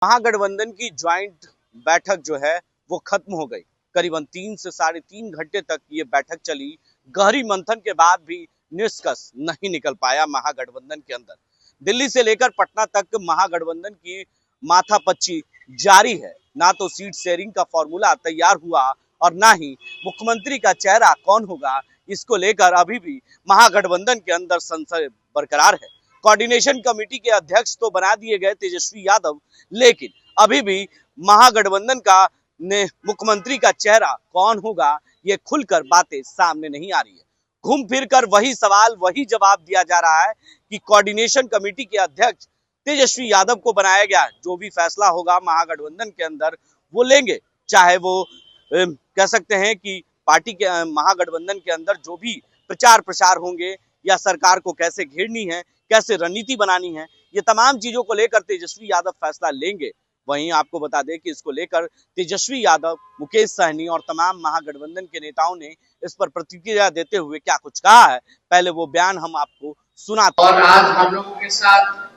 महागठबंधन की ज्वाइंट बैठक जो है वो खत्म हो गई। करीबन 3 से साढ़े 3 घंटे तक ये बैठक चली। गहरी मंथन के बाद भी निष्कर्ष नहीं निकल पाया महागठबंधन के अंदर। दिल्ली से लेकर पटना तक महागठबंधन की माथापच्ची जारी है। ना तो सीट शेयरिंग का फॉर्मूला तैयार हुआ और ना ही मुख्यमंत्री का चेहरा कौन होगा, इसको लेकर अभी भी महागठबंधन के अंदर संशय बरकरार है। कोऑर्डिनेशन कमेटी के अध्यक्ष तो बना दिए गए तेजस्वी यादव, लेकिन अभी भी महागठबंधन का ने मुख्यमंत्री का चेहरा कौन होगा, ये खुलकर बातें सामने नहीं आ रही है। घूम फिर कर वही सवाल वही जवाब दिया जा रहा है कि कोऑर्डिनेशन कमेटी के अध्यक्ष तेजस्वी यादव को बनाया गया। जो भी फैसला होगा महागठबंधन के अंदर वो लेंगे, चाहे वो कह सकते हैं कि पार्टी के महागठबंधन के अंदर जो भी प्रचार प्रसार होंगे या सरकार को कैसे घेरनी है, कैसे रणनीति बनानी है, ये तमाम चीजों को लेकर तेजस्वी यादव फैसला लेंगे। वहीं आपको बता दें कि इसको लेकर तेजस्वी यादव, मुकेश सहनी और तमाम महागठबंधन के नेताओं ने इस पर प्रतिक्रिया देते हुए क्या कुछ कहा है, पहले वो बयान हम आपको सुनाते हैं। और आज हम लोगों के साथ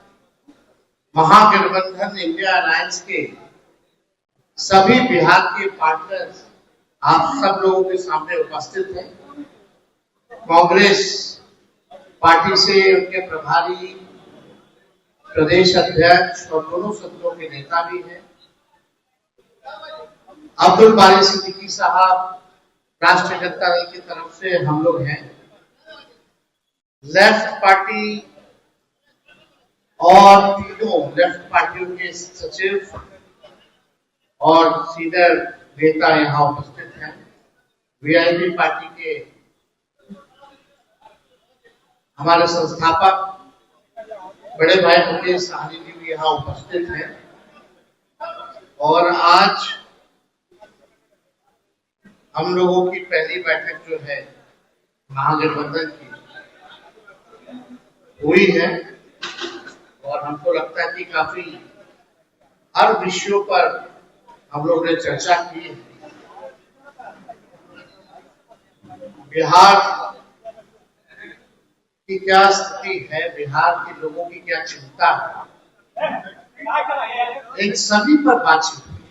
महागठबंधन इंडिया अलायंस के सभी बिहार के पार्टनर्स आप सब लोगों के सामने उपस्थित हैं। कांग्रेस पार्टी से उनके प्रभारी, प्रदेश अध्यक्ष और दोनों सदनों के नेता भी हैं। अब्दुल बारी सिद्दीकी साहब राष्ट्रीय जनता दल की तरफ से हम लोग हैं। लेफ्ट पार्टी और तीनों लेफ्ट पार्टियों के सचिव और सीनियर नेता यहाँ उपस्थित हैं। वीआईपी पार्टी के हमारे संस्थापक बड़े भाई मुकेश सहनी जी भी यहाँ उपस्थित हैं। और आज हम लोगों की पहली बैठक जो है महागठबंधन की हुई है और हमको लगता है कि काफी हर विषयों पर हम लोग ने चर्चा की है। बिहार की क्या स्थिति है, बिहार के लोगों की क्या चिंता है, इन सभी पर बातचीत हुई।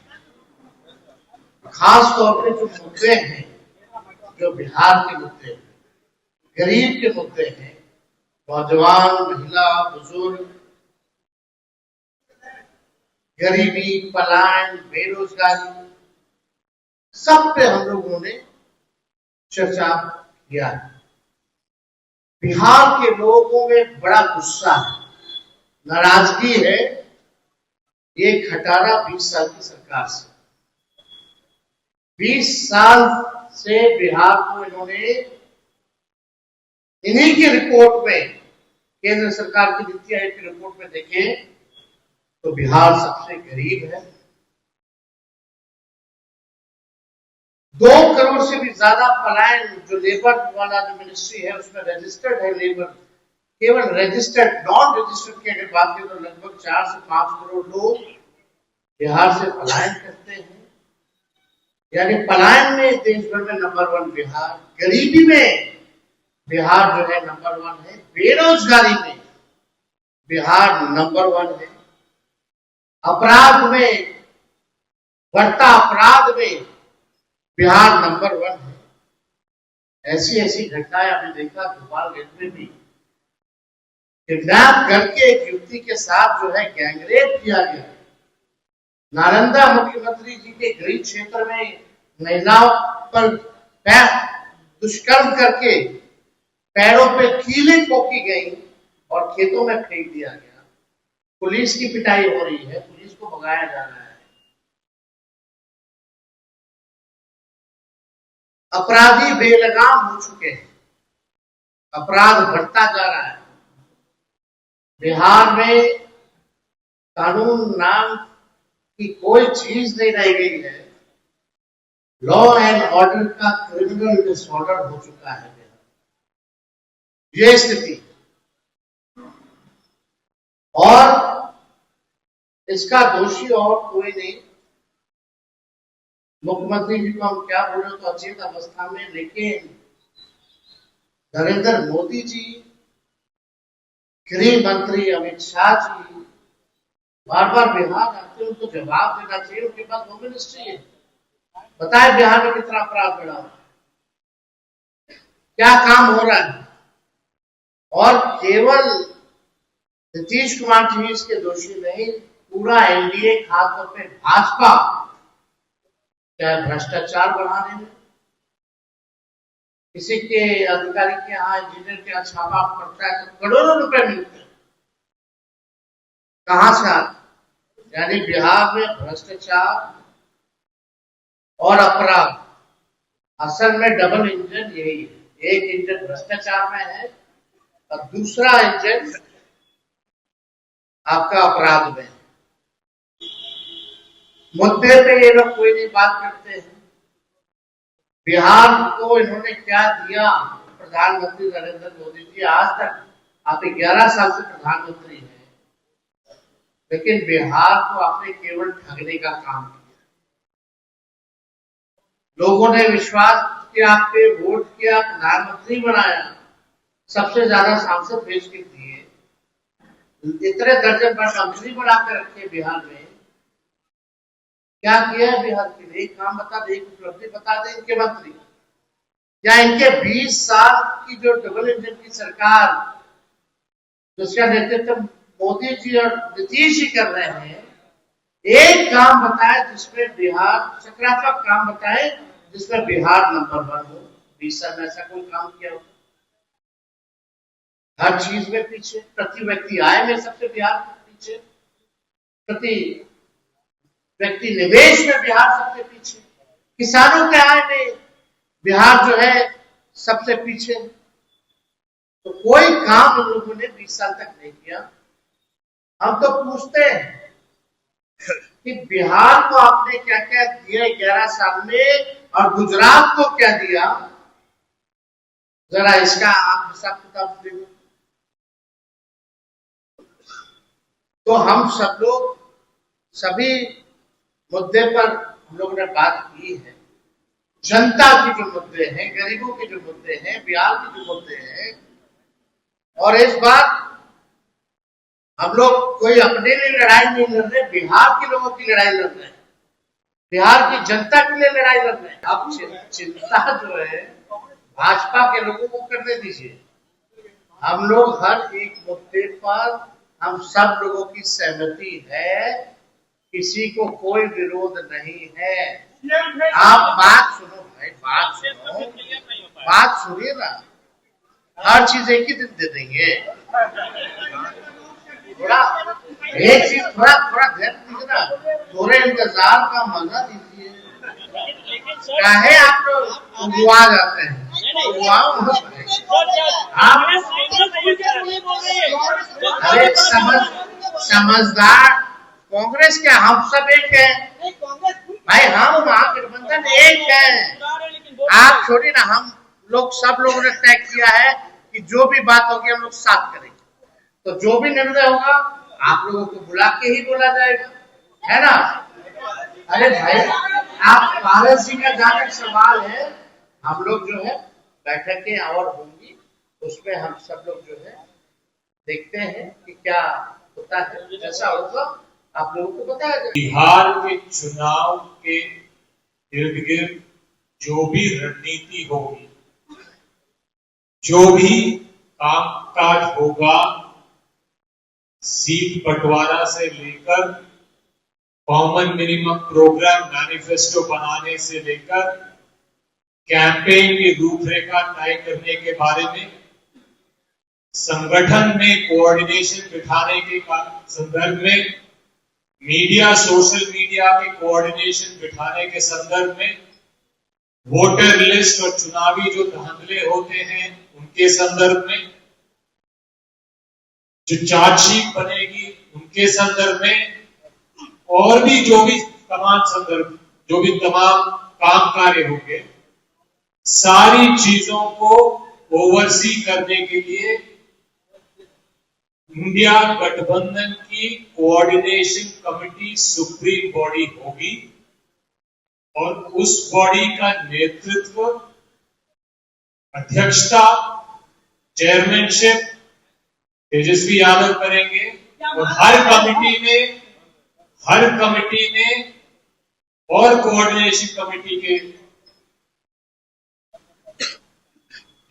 खास तौर पे जो मुद्दे हैं, जो बिहार के मुद्दे हैं, गरीब के मुद्दे हैं, नौजवान, महिला, बुजुर्ग, गरीबी, पलायन, बेरोजगारी, सब पे हम लोगों ने चर्चा किया है। बिहार के लोगों में बड़ा गुस्सा है, नाराजगी है ये खटारा 20 साल की सरकार से। 20 साल से बिहार को इन्होंने इन्हीं की रिपोर्ट में, केंद्र सरकार की नीति आयोग की रिपोर्ट में देखें तो बिहार सबसे गरीब है। 2 करोड़ से भी ज्यादा पलायन, जो लेबर वाला जो मिनिस्ट्री है उसमें रजिस्टर्ड है लेबर, केवल रजिस्टर्ड, नॉन रजिस्टर्ड की अगर बात करें तो लगभग 4 से 5 करोड़ लोग बिहार से पलायन करते हैं। यानी पलायन में देश भर में नंबर 1 बिहार, गरीबी में बिहार जो है नंबर 1 है, बेरोजगारी में बिहार नंबर 1 है, अपराध में, बढ़ता अपराध में बिहार नंबर 1 है। ऐसी ऐसी घटनाएं हमने देखा गोपालगंज में भी, किडनैप करके एक युवती के साथ जो है गैंगरेप किया गया। नालंदा मुख्यमंत्री जी के गृह क्षेत्र में महिलाओं पर दुष्कर्म करके पैरों पे कीलें ठोकी गई और खेतों में फेंक दिया गया। पुलिस की पिटाई हो रही है, पुलिस को भगाया जा रहा है। अपराधी बेलगाम हो चुके हैं, अपराध बढ़ता जा रहा है। बिहार में कानून नाम की कोई चीज नहीं रह गई है। लॉ एंड ऑर्डर का क्रिमिनल डिसऑर्डर हो चुका है ये स्थिति। और इसका दोषी और कोई नहीं, मुख्यमंत्री जी को हम क्या बोले तो अचेत अवस्था में, लेकिन नरेंद्र मोदी जी, गृह मंत्री अमित शाह जी, बार बार बिहार आते हैं, उनको जवाब देना चाहिए। उनके पास होम मिनिस्ट्री है, बताए बिहार में कितना अपराध बढ़ा, क्या काम हो रहा है। और केवल नीतीश कुमार जी इसके दोषी नहीं, पूरा एनडीए, खासतौर पे भाजपा, चाहे भ्रष्टाचार बढ़ाने में, किसी के अधिकारी के यहाँ, इंजीनियर के यहाँ छापा पड़ता है तो करोड़ों रुपए मिलते हैं, कहां से आते। यानी बिहार में भ्रष्टाचार और अपराध, असल में डबल इंजन यही है। एक इंजन भ्रष्टाचार में है और दूसरा इंजन आपका अपराध में है। मुद्दे पे ये लोग कोई नहीं बात करते हैं। बिहार को इन्होंने क्या दिया, प्रधानमंत्री नरेंद्र मोदी जी आज तक, आप 11 साल से प्रधानमंत्री हैं, लेकिन बिहार को आपने केवल ठगने का काम किया। लोगों ने विश्वास किया, आप पे वोट किया, प्रधानमंत्री बनाया, सबसे ज्यादा सांसद भेज के दिए, इतने दर्जन पर मंत्री बनाकर रखे बिहार में। क्या किया है बिहार के लिए? एक काम बता दे, एक उपलब्धि बता दे इनके मंत्री, या इनके 20 साल की जो डबल इंजन की सरकार, जिसका नेतृत्व मोदी जी और नीतीश जी कर रहे हैं, एक काम बताए जिसमें बिहार, सकारात्मक काम बताए जिसमें बिहार नंबर 1 हो। 20 साल में ऐसा कोई काम किया हो? हर चीज में पीछे, प्रति व्यक्ति आय में सबसे बिहार पीछे, प्रति व्यक्ति निवेश में बिहार सबसे पीछे, किसानों के आय में बिहार जो है सबसे पीछे। तो कोई काम हम लोगों ने 20 साल तक नहीं किया। हम तो पूछते हैं कि बिहार को आपने क्या क्या दिया 11 साल में, और गुजरात को क्या दिया, जरा इसका आप हिसाब किताब देखो। तो हम सब लोग सभी मुद्दे पर हम लोगों ने बात की है। जनता की जो मुद्दे हैं, गरीबों के जो मुद्दे हैं, बिहार के जो मुद्दे हैं, और इस बार हम लोग कोई अपने लिए लड़ाई नहीं लड़ रहे, बिहार के लोगों की लड़ाई लड़ रहे हैं, बिहार की जनता के लिए लड़ाई लड़ रहे हैं। अब चिंता जो है भाजपा के लोगों को करने दीजिए। हम लोग हर एक मुद्दे पर हम सब लोगों की सहमति है, किसी को कोई विरोध नहीं है। आप बात सुनो भाई, बात सुनो, बात सुनिए ना। हर चीज एक ही दिन दे देंगे, थोड़ा एक चीज थोड़ा थोड़ा ध्यान दीजिए ना, थोड़े इंतजार का मजा दीजिए। चाहे आप लोग उगवा जाते हैं, आप अरे समझदार कांग्रेस के हम सब एक है भाई, हम महागठबंधन एक है। आप छोड़िए ना, हम लोग सब लोगों ने तय किया है कि जो भी बात होगी हम लोग साथ करेंगे। तो जो भी निर्णय होगा आप लोगों को बुला के ही बोला जाएगा, है ना। अरे भाई, आप पारस जी का जहां तक सवाल है, हम लोग जो है बैठकें और होंगी, उसमें हम सब लोग जो है देखते हैं कि क्या होता है। जैसा होगा आप लोगों को बताया जाएगा। बिहार के चुनाव के इर्द गिर्द जो भी रणनीति होगी, जो भी कामकाज होगा, सीट बंटवारा से लेकर कॉमन मिनिमम प्रोग्राम मैनिफेस्टो बनाने से लेकर कैंपेन की रूपरेखा तय करने के बारे में, संगठन में कोऑर्डिनेशन बिठाने के संदर्भ में, मीडिया, सोशल मीडिया के कोऑर्डिनेशन बिठाने के संदर्भ में, वोटर लिस्ट और चुनावी जो धांधले होते हैं उनके संदर्भ में, जो चार्जशीट बनेगी उनके संदर्भ में, और भी जो भी तमाम संदर्भ, जो भी तमाम काम कार्य होंगे, सारी चीजों को ओवरसी करने के लिए इंडिया गठबंधन की कोऑर्डिनेशन कमेटी सुप्रीम बॉडी होगी, और उस बॉडी का नेतृत्व, अध्यक्षता, चेयरमैनशिप तेजस्वी यादव करेंगे। और हर कमेटी में हर कमेटी में और कोऑर्डिनेशन कमेटी के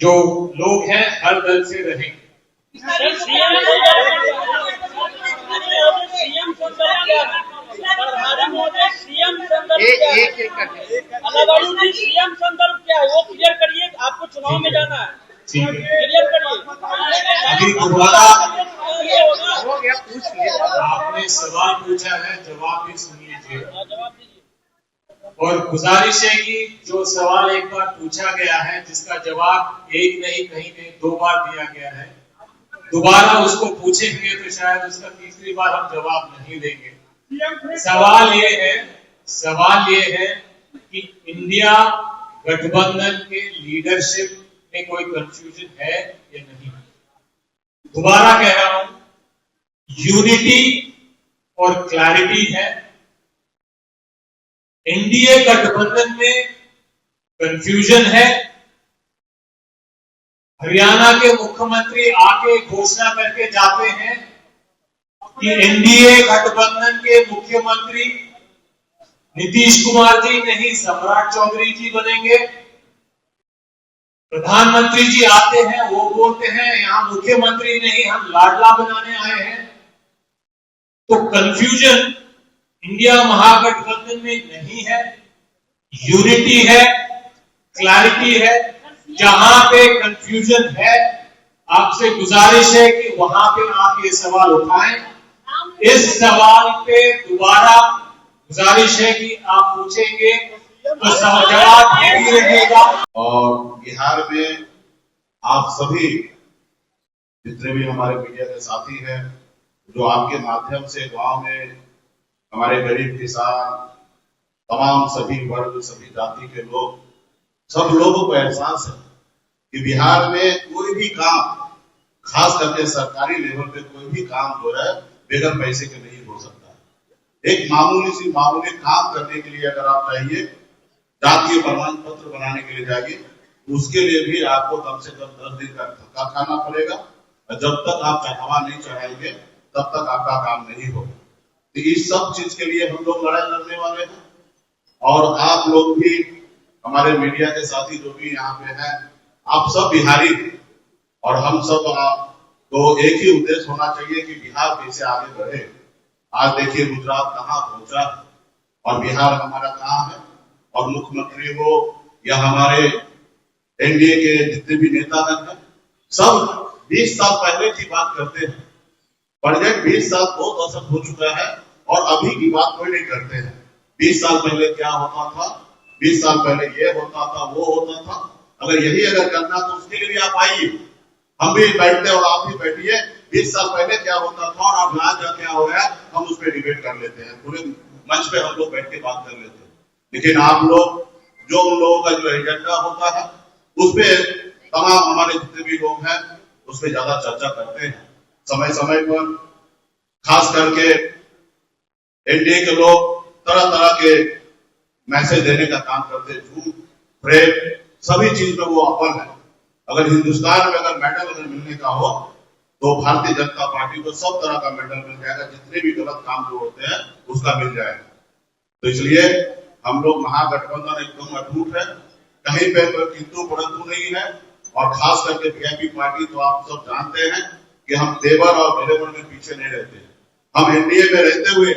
जो लोग हैं हर दल से रहेंगे। सीएम संदर्भ क्या है वो क्लियर करिए, आपको चुनाव में जाना है, क्लियर करिए। अभी दोबारा हो गया, पूछ लिया। आपने सवाल पूछा है, जवाब भी सुन लीजिए। और गुजारिश है कि जो सवाल एक बार पूछा गया है, जिसका जवाब एक नहीं कहीं नहीं 2 बार दिया गया है, दोबारा उसको पूछेंगे तो शायद उसका तीसरी बार हम जवाब नहीं देंगे। सवाल ये है कि इंडिया गठबंधन के लीडरशिप में कोई कंफ्यूजन है या नहीं। दोबारा कह रहा हूं, यूनिटी और क्लैरिटी है। एनडीए गठबंधन में कंफ्यूजन है। हरियाणा के मुख्यमंत्री आके घोषणा करके जाते हैं कि एनडीए गठबंधन के मुख्यमंत्री नीतीश कुमार जी नहीं सम्राट चौधरी जी बनेंगे। प्रधानमंत्री जी आते हैं, वो बोलते हैं यहां मुख्यमंत्री नहीं हम लाडला बनाने आए हैं। तो कंफ्यूजन इंडिया महागठबंधन में नहीं है, यूनिटी है, क्लैरिटी है। जहां पे कंफ्यूजन है, आपसे गुजारिश है कि वहां पे आप ये सवाल उठाएं। इस सवाल पे दोबारा गुजारिश है कि आप पूछेंगे तो जवाब यही रहेगा। और बिहार में आप सभी जितने भी हमारे मीडिया के साथी हैं, जो आपके माध्यम से गांव में हमारे गरीब किसान, तमाम सभी वर्ग, सभी जाति के लोग, सब लोगों को एहसास है कि बिहार में कोई भी काम, खास करके सरकारी लेवल पे कोई भी काम जो है बगैर पैसे के नहीं हो सकता है। एक मामूली काम करने के लिए अगर आप चाहिए, जातीय प्रमाण पत्र बनाने के लिए जाइए, उसके लिए भी आपको कम से कम 10 दिन का धक्का खाना पड़ेगा। और जब तक आप हवा नहीं चढ़ाएंगे तब तक आपका काम नहीं होगा। तो इस सब चीज के लिए हम लोग लड़ाई लड़ने वाले हैं। और आप लोग भी, हमारे मीडिया के साथी जो भी यहाँ पे हैं, आप सब बिहारी हैं और हम सब तो एक ही उद्देश्य होना चाहिए कि बिहार कैसे आगे बढ़े। आज देखिए गुजरात कहाँ पहुंचा और बिहार हमारा कहाँ है। और मुख्यमंत्री हो या हमारे एनडीए के जितने भी नेता हैं, सब 20 साल पहले की बात करते हैं। बजट 20 साल बहुत औसत हो चुका है और अभी की बात कोई नहीं करते हैं। 20 साल पहले क्या होता था, 20 साल पहले ये होता था, वो होता था। अगर यही करना तो उसके लिए भी आप आइए, हम भी बैठते और आप भी बैठिए। 20 साल पहले क्या होता था और अब आज क्या हो गया, हम उस पर डिबेट कर लेते हैं, पूरे मंच पे हम लोग बैठ के बात कर लेते हैं। लेकिन आप लोग, जो उन लोगों का जो एजेंडा होता है, उस पे तमाम हमारे जितने भी लोग हैं उस पर ज्यादा चर्चा करते हैं। समय समय पर खास करके एनडीए के लोग तरह तरह के मैसेज देने का काम करते, झूठ, प्रेम, सभी चीज में वो अपन है। अगर हिंदुस्तान में अगर मेडल अगर मिलने का हो तो भारतीय जनता पार्टी को सब तरह का मेडल मिल जाएगा। जितने भी गलत काम जो होते हैं उसका मिल जाएगा। तो इसलिए हम लोग महागठबंधन एकदम अटूट है, कहीं पे कोई किंतु परंतु नहीं है। और खास करके वीआईपी पार्टी तो आप सब जानते हैं कि हम तेवर और घेरेवर में पीछे नहीं रहते। हम एनडीए में रहते हुए,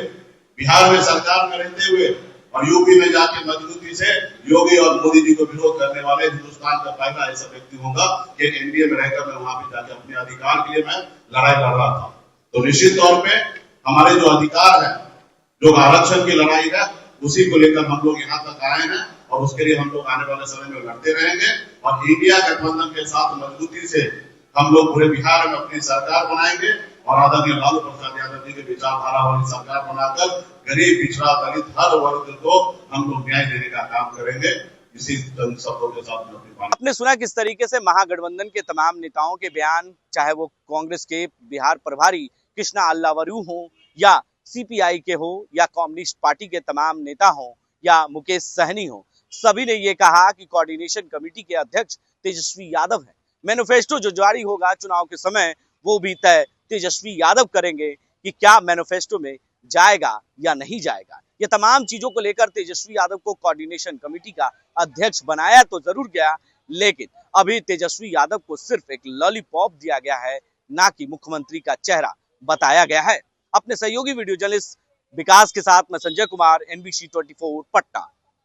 बिहार में सरकार में रहते हुए और यूपी में जाके मजबूती से योगी और मोदी जी को विरोध करने वाले हिंदुस्तान का पहला ऐसा व्यक्ति होगा कि एनडीए में रहकर मैं वहां पे जाके अपने अधिकार के लिए मैं लड़ाई लड़ रहा था। तो निश्चित तौर पे हमारे जो अधिकार है, जो आरक्षण की लड़ाई है, उसी को लेकर हम लोग यहाँ तक आए हैं और उसके लिए हम लोग आने वाले समय में लड़ते रहेंगे। और इंडिया गठबंधन के साथ मजबूती से हम लोग पूरे बिहार में अपनी सरकार बनाएंगे और आदरणीय लालू प्रसाद यादव जी के विचारधारा वाली सरकार बनाकर गरीब, पिछड़ा, दलित हर वर्ग को हम लोग न्याय देने का काम करेंगे। इसी शब्दों के साथ आपने सुना किस तरीके से महागठबंधन के तमाम नेताओं के बयान, चाहे वो कांग्रेस के बिहार प्रभारी कृष्णा अल्लावरू हो या सीपीआई के हो या कम्युनिस्ट पार्टी के तमाम नेता हो या मुकेश सहनी हो, सभी ने ये कहा कि कोऑर्डिनेशन कमेटी के अध्यक्ष तेजस्वी यादव है। मैनिफेस्टो जो जारी होगा चुनाव के समय, वो भी तय तेजस्वी यादव करेंगे कि क्या मैनिफेस्टो में जाएगा या नहीं जाएगा। ये तमाम चीजों को लेकर तेजस्वी यादव को कोऑर्डिनेशन कमेटी का अध्यक्ष बनाया तो जरूर गया, लेकिन अभी तेजस्वी यादव को सिर्फ एक लॉलीपॉप दिया गया है, ना कि मुख्यमंत्री का चेहरा बताया गया है। अपने सहयोगी वीडियो जर्नलिस्ट विकास के साथ मैं संजय कुमार, NBC 24 पटना।